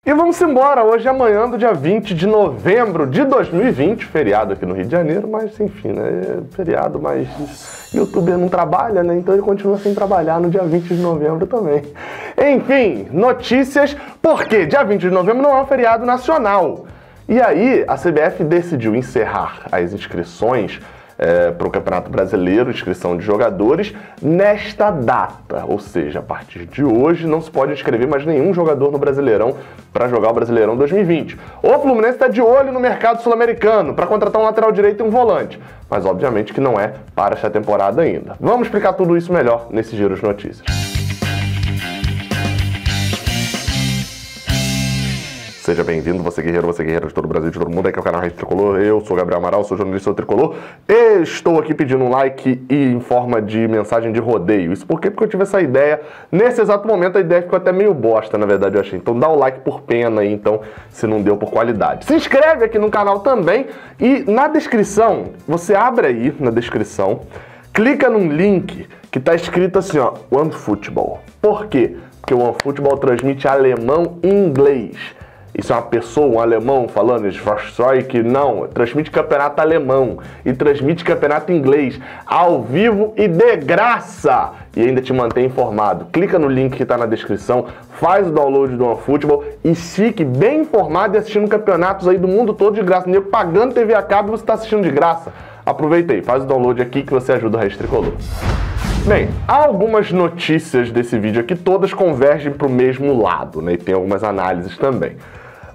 E vamos embora, hoje é amanhã do dia 20 de novembro de 2020, feriado aqui no Rio de Janeiro, mas enfim, né, é feriado, mas youtuber não trabalha, né, então ele continua sem trabalhar no dia 20 de novembro também. Enfim, notícias, porque dia 20 de novembro não é um feriado nacional. E aí, a CBF decidiu encerrar as inscrições para o Campeonato Brasileiro, inscrição de jogadores, nesta data. Ou seja, a partir de hoje não se pode inscrever mais nenhum jogador no Brasileirão para jogar o Brasileirão 2020. O Fluminense está de olho no mercado sul-americano para contratar um lateral direito e um volante. Mas obviamente que não é para esta temporada ainda. Vamos explicar tudo isso melhor nesse Giro de Notícias. Seja bem-vindo, você guerreiro de todo o Brasil, de todo mundo, aqui é o canal Rede Tricolor. Eu sou Gabriel Amaral, sou jornalista do Tricolor e estou aqui pedindo um like e em forma de mensagem de rodeio. Isso por quê? Porque eu tive essa ideia, nesse exato momento a ideia ficou até meio bosta, na verdade, eu achei. Então dá o like por pena aí, então, se não deu por qualidade. Se inscreve aqui no canal também e na descrição, você abre aí na descrição, clica num link que tá escrito assim, ó, OneFootball. Por quê? Porque o OneFootball transmite alemão e inglês. Isso é uma pessoa, um alemão falando, que não, transmite campeonato alemão e transmite campeonato inglês ao vivo e de graça. E ainda te mantém informado. Clica no link que está na descrição, faz o download do OneFootball e fique bem informado e assistindo campeonatos aí do mundo todo de graça. Nego pagando TV a cabo e você está assistindo de graça. Aproveita aí, faz o download aqui que você ajuda o Rede Tricolor. Bem, há algumas notícias desse vídeo aqui, todas convergem para o mesmo lado, né? E tem algumas análises também.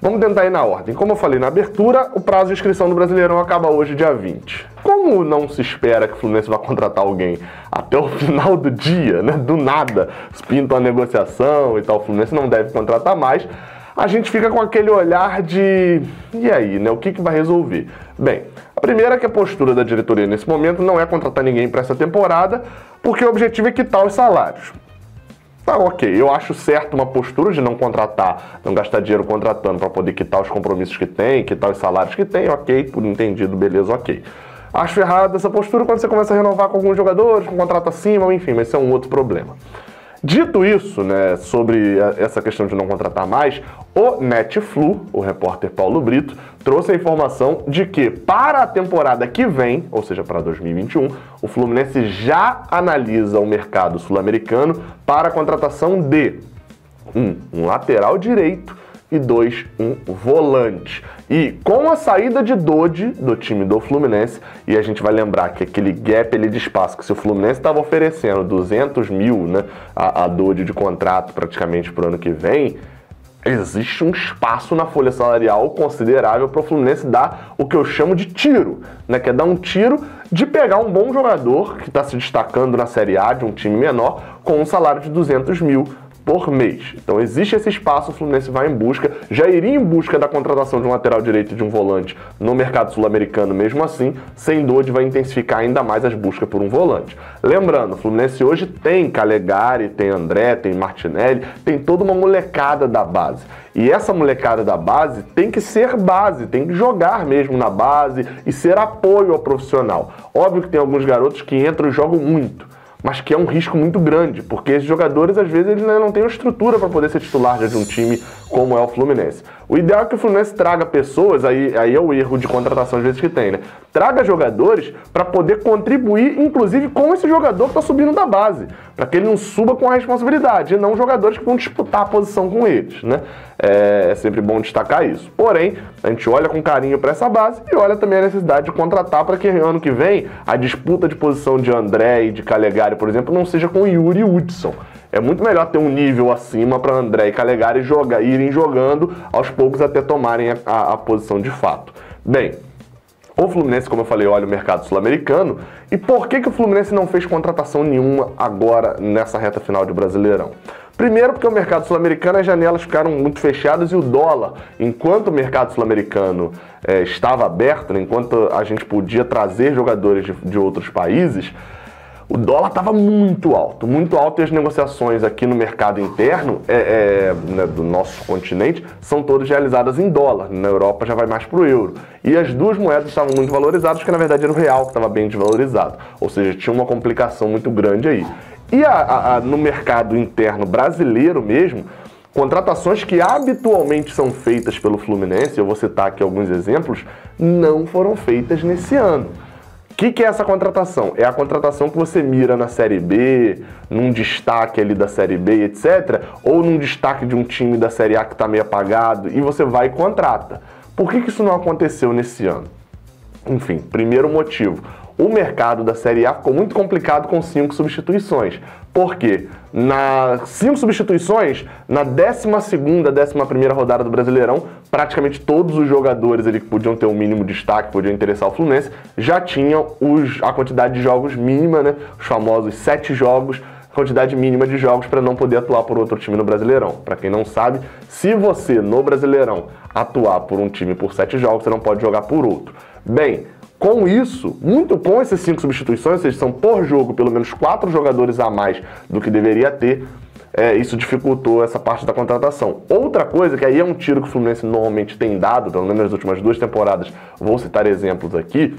Vamos tentar ir na ordem. Como eu falei na abertura, o prazo de inscrição do Brasileirão acaba hoje, dia 20. Como não se espera que o Fluminense vá contratar alguém até o final do dia, né? Do nada, pintam a negociação e tal, o Fluminense não deve contratar mais, a gente fica com aquele olhar de... E aí, né? O que vai resolver? Bem, a primeira é que a postura da diretoria nesse momento não é contratar ninguém para essa temporada, porque o objetivo é quitar os salários. Tá, ok, eu acho certo uma postura de não contratar, não gastar dinheiro contratando para poder quitar os compromissos que tem, quitar os salários que tem, ok, tudo entendido, beleza, ok. Acho errado essa postura quando você começa a renovar com alguns jogadores, com contrato acima, enfim, mas isso é um outro problema. Dito isso, né, sobre essa questão de não contratar mais, o Netflu, o repórter Paulo Brito, trouxe a informação de que para a temporada que vem, ou seja, para 2021, o Fluminense já analisa o mercado sul-americano para a contratação de um lateral direito e um volante. E com a saída de Dodi do time do Fluminense, e a gente vai lembrar que aquele gap ali de espaço, que se o Fluminense estava oferecendo 200 mil, né, a Dodi de contrato praticamente para o ano que vem, existe um espaço na folha salarial considerável para o Fluminense dar o que eu chamo de tiro, né, que é dar um tiro de pegar um bom jogador que está se destacando na Série A de um time menor com um salário de 200 mil por mês. Então existe esse espaço, o Fluminense vai em busca, já iria em busca da contratação de um lateral direito e de um volante no mercado sul-americano mesmo assim, sem Dodi vai intensificar ainda mais as buscas por um volante. Lembrando, o Fluminense hoje tem Calegari, tem André, tem Martinelli, tem toda uma molecada da base. E essa molecada da base tem que ser base, tem que jogar mesmo na base e ser apoio ao profissional. Óbvio que tem alguns garotos que entram e jogam muito, mas que é um risco muito grande, porque esses jogadores, às vezes, eles não têm estrutura para poder ser titular de um time como é o Fluminense. O ideal é que o Fluminense traga pessoas, aí é o erro de contratação às vezes que tem, né? Traga jogadores para poder contribuir, inclusive, com esse jogador que está subindo da base, para que ele não suba com a responsabilidade, e não jogadores que vão disputar a posição com eles, né? É sempre bom destacar isso. Porém, a gente olha com carinho para essa base e olha também a necessidade de contratar para que ano que vem a disputa de posição de André e de Calegari, por exemplo, não seja com Yuri e Hudson. É muito melhor ter um nível acima para André e Calegari irem jogando aos poucos até tomarem a posição de fato. Bem, o Fluminense, como eu falei, olha o mercado sul-americano. E por que o Fluminense não fez contratação nenhuma agora nessa reta final de Brasileirão? Primeiro porque o mercado sul-americano, as janelas ficaram muito fechadas e o dólar, enquanto o mercado sul-americano estava aberto, né, enquanto a gente podia trazer jogadores de outros países, o dólar estava muito alto e as negociações aqui no mercado interno né, do nosso continente são todas realizadas em dólar. Na Europa já vai mais para o euro. E as duas moedas estavam muito valorizadas, porque na verdade era o real que estava bem desvalorizado. Ou seja, tinha uma complicação muito grande aí. E no mercado interno brasileiro mesmo, Contratações que habitualmente são feitas pelo Fluminense, eu vou citar aqui alguns exemplos, não foram feitas nesse ano. O que é essa contratação? É a contratação que você mira na Série B, num destaque ali da Série B, etc., ou num destaque de um time da Série A que está meio apagado, e você vai e contrata. Por que isso não aconteceu nesse ano? Enfim, primeiro motivo. O mercado da Série A ficou muito complicado com 5 substituições. Por quê? Nas 5 substituições, na 12ª, 11ª rodada do Brasileirão, praticamente todos os jogadores ali que podiam ter um mínimo destaque, podiam interessar o Fluminense, já tinham a quantidade de jogos mínima, né? Os famosos 7 jogos, quantidade mínima de jogos para não poder atuar por outro time no Brasileirão. Para quem não sabe, se você no Brasileirão atuar por um time por 7 jogos, você não pode jogar por outro. Bem, com isso, muito bom essas 5 substituições, ou seja, são por jogo pelo menos 4 jogadores a mais do que deveria ter, isso dificultou essa parte da contratação. Outra coisa, que aí é um tiro que o Fluminense normalmente tem dado, pelo menos nas últimas 2 temporadas, vou citar exemplos aqui,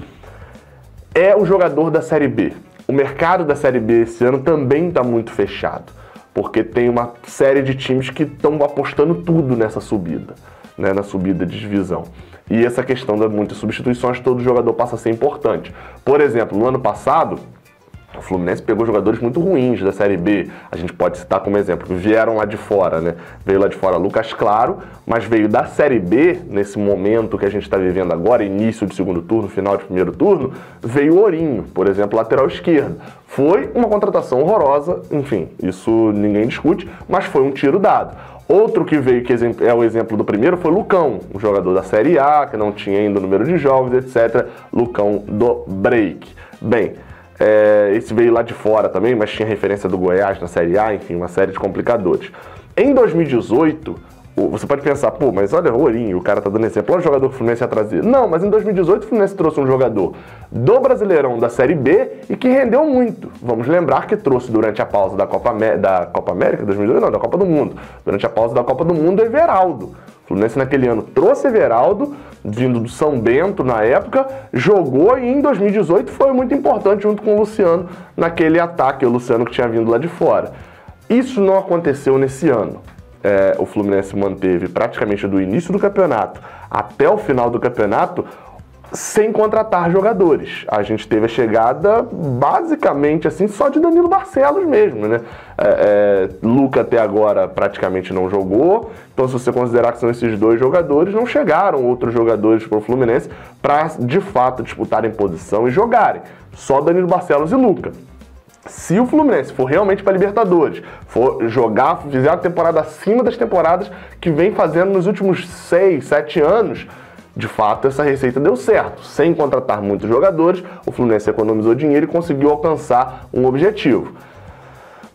é o jogador da Série B. O mercado da Série B esse ano também está muito fechado, porque tem uma série de times que estão apostando tudo nessa subida, né, na subida de divisão. E essa questão das muitas substituições, todo jogador passa a ser importante. Por exemplo, no ano passado, o Fluminense pegou jogadores muito ruins da Série B. A gente pode citar como exemplo, que vieram lá de fora, né? Veio lá de fora Lucas Claro, mas veio da Série B, nesse momento que a gente está vivendo agora, início de segundo turno, final de primeiro turno, veio Ourinho, por exemplo, lateral esquerdo. Foi uma contratação horrorosa, enfim, isso ninguém discute, mas foi um tiro dado. Outro que veio, que é o exemplo do primeiro, foi Lucão, um jogador da Série A, que não tinha ainda o número de jogos, etc. Lucão do Break. Bem, esse veio lá de fora também, mas tinha referência do Goiás na Série A, enfim, uma série de complicadores. Em 2018, você pode pensar, pô, mas olha o Ourinho, o cara tá dando exemplo, olha o jogador que o Fluminense ia trazer. Não, mas em 2018 o Fluminense trouxe um jogador do Brasileirão da Série B e que rendeu muito. Vamos lembrar que trouxe durante a pausa da Copa América, 2018, não, da Copa do Mundo. Durante a pausa da Copa do Mundo, Everaldo. O Fluminense naquele ano trouxe Everaldo, vindo do São Bento na época, jogou e em 2018 foi muito importante junto com o Luciano naquele ataque, o Luciano que tinha vindo lá de fora. Isso não aconteceu nesse ano. O Fluminense manteve praticamente do início do campeonato até o final do campeonato sem contratar jogadores. A gente teve a chegada basicamente assim só de Danilo Barcelos mesmo, né? Luca até agora praticamente não jogou, então se você considerar que são esses 2 jogadores, não chegaram outros jogadores para o Fluminense para de fato disputarem posição e jogarem. Só Danilo Barcelos e Luca. Se o Fluminense for realmente para Libertadores, for jogar, fizer a temporada acima das temporadas que vem fazendo nos últimos 6, 7 anos, de fato essa receita deu certo. Sem contratar muitos jogadores, o Fluminense economizou dinheiro e conseguiu alcançar um objetivo.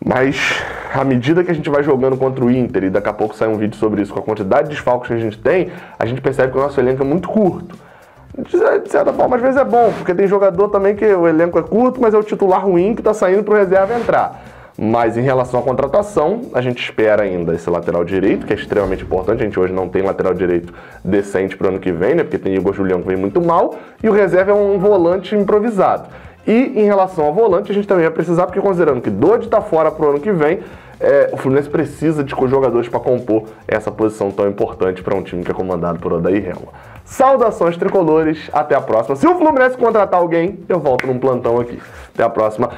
Mas, à medida que a gente vai jogando contra o Inter, e daqui a pouco sai um vídeo sobre isso, com a quantidade de desfalques que a gente tem, a gente percebe que o nosso elenco é muito curto. De certa forma, às vezes é bom, porque tem jogador também que o elenco é curto, mas é o titular ruim que está saindo para o reserva entrar. Mas em relação à contratação, a gente espera ainda esse lateral direito, que é extremamente importante. A gente hoje não tem lateral direito decente para o ano que vem, né? Porque tem Igor Julião que vem muito mal, e o reserva é um volante improvisado. E em relação ao volante, a gente também vai precisar, porque considerando que Dodi está fora para o ano que vem, o Fluminense precisa de jogadores para compor essa posição tão importante para um time que é comandado por Odair Helma. Saudações tricolores, até a próxima. Se o Fluminense contratar alguém, eu volto num plantão aqui. Até a próxima.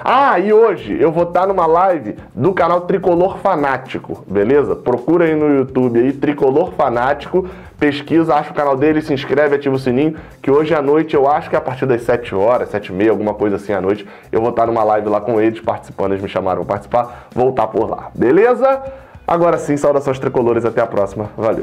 E hoje eu vou estar numa live do canal Tricolor Fanático, beleza? Procura aí no YouTube aí, Tricolor Fanático, pesquisa, acha o canal dele, se inscreve, ativa o sininho, que hoje à noite, eu acho que a partir das 7 horas, 7h30, alguma coisa assim à noite, eu vou estar numa live lá com eles, participando, eles me chamaram para participar, vou estar por lá, beleza? Agora sim, saudações tricolores, até a próxima, valeu.